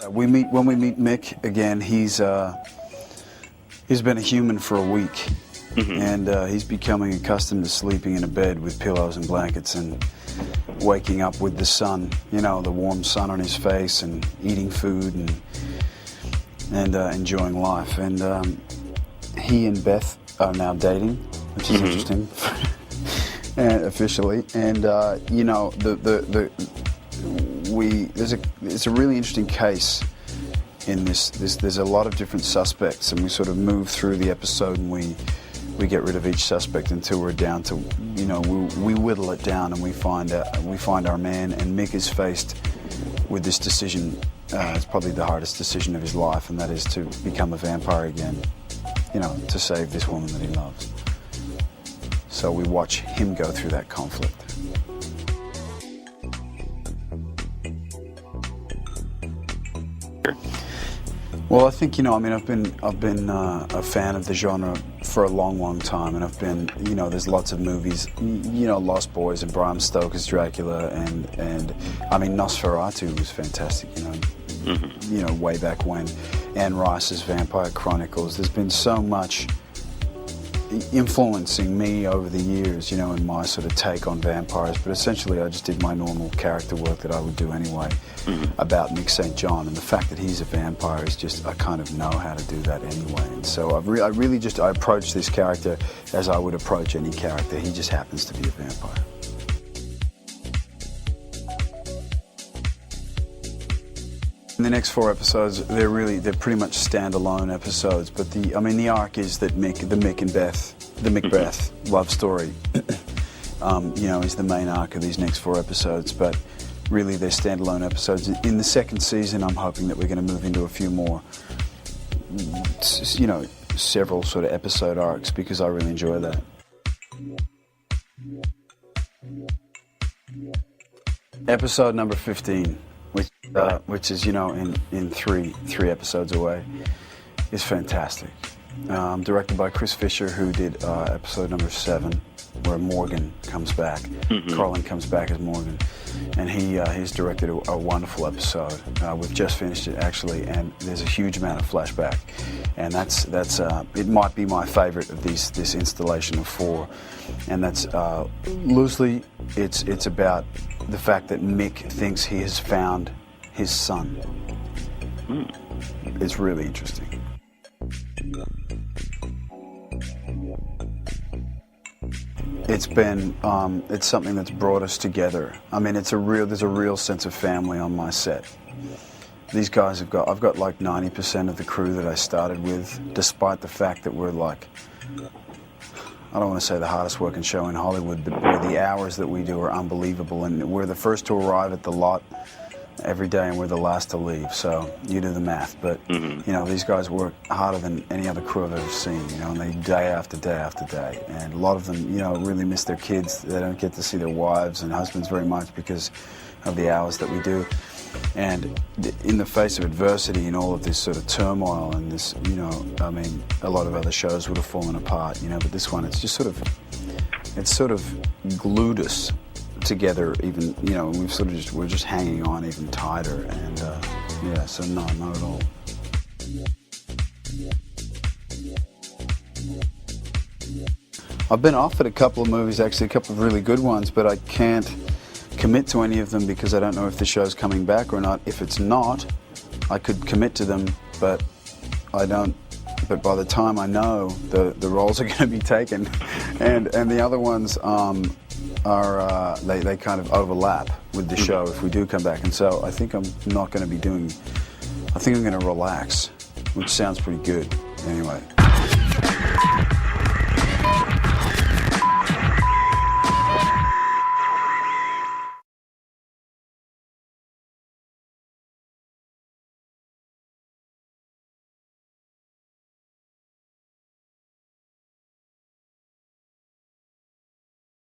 When we meet Mick again, he's been a human for a week, and he's becoming accustomed to sleeping in a bed with pillows and blankets and waking up with the sun, you know, the warm sun on his face, and eating food and enjoying life. And he and Beth are now dating, which is interesting, and officially. And you know, it's a really interesting case in this. There's a lot of different suspects, and we sort of move through the episode, and we get rid of each suspect until we're down to, you know, we whittle it down, and we find our man. And Mick is faced with this decision. It's probably the hardest decision of his life, and that is to become a vampire again, you know, to save this woman that he loves. So we watch him go through that conflict. Well, I think, you know, I mean, I've been a fan of the genre for a long time, and I've been, you know, there's lots of movies, you know, Lost Boys and Bram Stoker's Dracula, and I mean, Nosferatu was fantastic, you know, you know, way back when, Anne Rice's Vampire Chronicles. There's been so much influencing me over the years, you know, in my sort of take on vampires, but essentially I just did my normal character work that I would do anyway about Mick St. John, and the fact that he's a vampire is just, I kind of know how to do that anyway. And so I approach this character as I would approach any character. He just happens to be a vampire. In the next 4 episodes, they're pretty much standalone episodes. But the arc is that Mick and Beth, the Macbeth love story, you know, is the main arc of these next 4 episodes. But really, they're standalone episodes. In the second season, I'm hoping that we're going to move into a few more, you know, several sort of episode arcs, because I really enjoy that. Episode number 15. Which is, you know, in three episodes away, is fantastic. Directed by Chris Fisher, who did episode number 7, where Morgan comes back. Carlin comes back as Morgan, and he's directed a wonderful episode. We've just finished it, actually, and there's a huge amount of flashback, and that's it might be my favorite of this installation of 4, and that's loosely it's about the fact that Mick thinks he has found his son. It's really interesting. It's been it's something that's brought us together. I mean, there's a real sense of family on my set. These guys I've got like 90% of the crew that I started with, despite the fact that we're like, I don't want to say the hardest working show in Hollywood, but the hours that we do are unbelievable, and we're the first to arrive at the lot every day, and we're the last to leave. So you do the math, but you know, these guys work harder than any other crew I've ever seen. You know, and they day after day after day, and a lot of them, you know, really miss their kids. They don't get to see their wives and husbands very much because of the hours that we do. And in the face of adversity and all of this sort of turmoil and this, you know, I mean, a lot of other shows would have fallen apart, you know, but this one, it's just sort of glued us together, even, you know, we're just hanging on even tighter, and yeah, so no, not at all. I've been offered a couple of movies, actually, a couple of really good ones, but I can't commit to any of them because I don't know if the show's coming back or not. If it's not, I could commit to them, but I don't. But by the time I know, the roles are going to be taken, and the other ones are they kind of overlap with the show if we do come back, and so I think I'm not going to be doing. I think I'm going to relax, which sounds pretty good anyway.